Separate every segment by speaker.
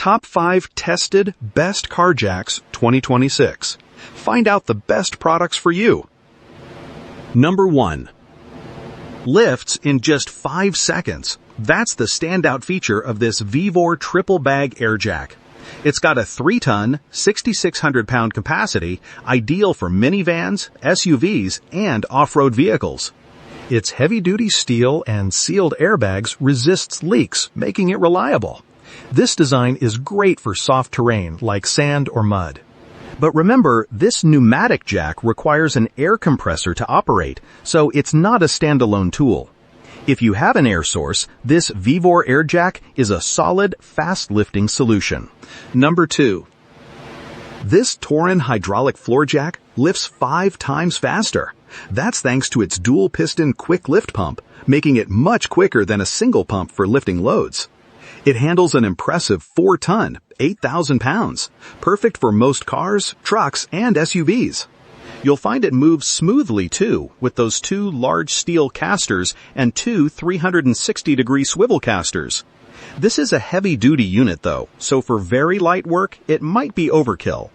Speaker 1: Top 5 Tested Best Car Jacks 2026. Find out the best products for you. Number 1. Lifts in just 5 seconds. That's the standout feature of this VEVOR triple bag air jack. It's got a 3-ton, 6,600-pound capacity, ideal for minivans, SUVs, and off-road vehicles. Its heavy-duty steel and sealed airbags resists leaks, making it reliable. This design is great for soft terrain like sand or mud. But remember, this pneumatic jack requires an air compressor to operate, so it's not a standalone tool. If you have an air source, this VEVOR air jack is a solid, fast-lifting solution. Number 2. This Torin hydraulic floor jack lifts 5 times faster. That's thanks to its dual-piston quick lift pump, making it much quicker than a single pump for lifting loads. It handles an impressive 4-ton, 8,000 pounds, perfect for most cars, trucks, and SUVs. You'll find it moves smoothly too, with those 2 large steel casters and 2 360-degree swivel casters. This is a heavy-duty unit though, so for very light work, it might be overkill.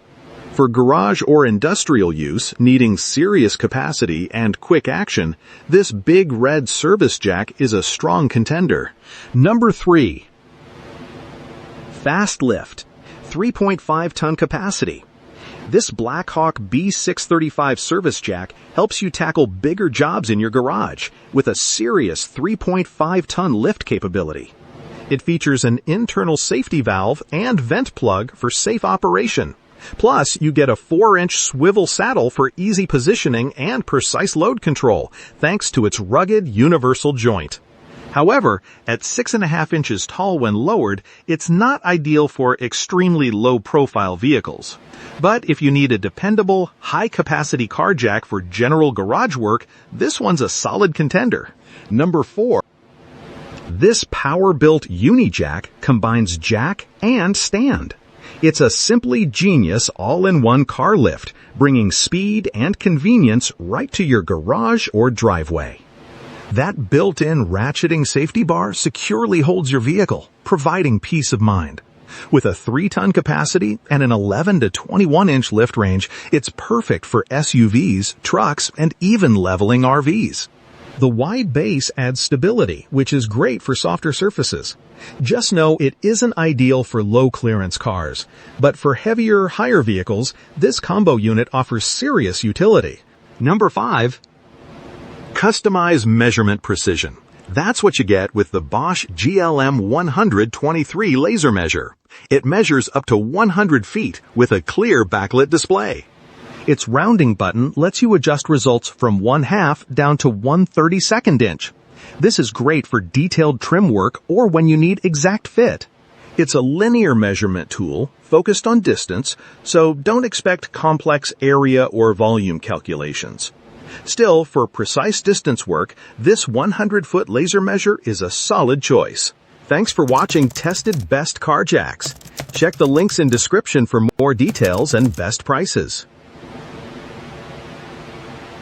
Speaker 1: For garage or industrial use, needing serious capacity and quick action, this Big Red service jack is a strong contender. Number 3. Fast Lift, 3.5-ton capacity. This Blackhawk B635 service jack helps you tackle bigger jobs in your garage with a serious 3.5-ton lift capability. It features an internal safety valve and vent plug for safe operation. Plus, you get a 4-inch swivel saddle for easy positioning and precise load control, thanks to its rugged universal joint. However, at 6.5 inches tall when lowered, it's not ideal for extremely low-profile vehicles. But if you need a dependable, high-capacity car jack for general garage work, this one's a solid contender. Number 4. This Powerbuilt Uni Jack combines jack and stand. It's a simply genius all-in-one car lift, bringing speed and convenience right to your garage or driveway. That built-in ratcheting safety bar securely holds your vehicle, providing peace of mind. With a 3-ton capacity and an 11 to 21-inch lift range, it's perfect for SUVs, trucks, and even leveling RVs. The wide base adds stability, which is great for softer surfaces. Just know it isn't ideal for low-clearance cars, but for heavier, higher vehicles, this combo unit offers serious utility. Number 5. Customize measurement precision. That's what you get with the BOSCH GLM 123 laser measure. It measures up to 100 feet with a clear backlit display. Its rounding button lets you adjust results from 1/2 down to 1/32 inch. This is great for detailed trim work or when you need exact fit. It's a linear measurement tool focused on distance, so don't expect complex area or volume calculations. Still, for precise distance work, this 100-foot laser measure is a solid choice. Thanks for watching Tested Best Car Jacks. Check the links in description for more details and best prices.